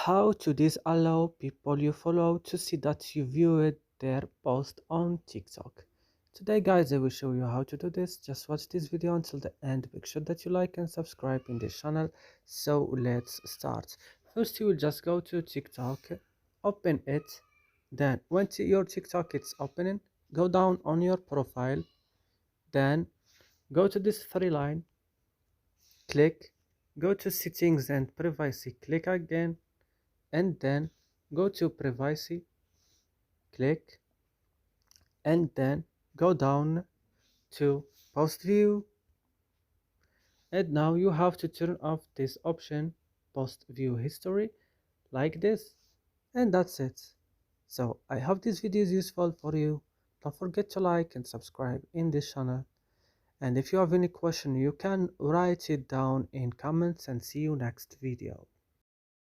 how to disallow people you follow to see that you viewed their post on TikTok. Today guys, I will show you how to do this. Just watch this video until the end. Make sure that you like and subscribe in this channel. So let's start. First you will just go to TikTok, open it. Then when your TikTok is opening, go down on your profile. Then go to this three line, click, go to settings and privacy, click again, and then go to privacy, click, and then go down to post view, and now you have to turn off this option, post view history, like this, and that's it. So I hope this video is useful for you. Don't forget to like and subscribe in this channel, and if you have any question you can write it down in comments, and see you next video.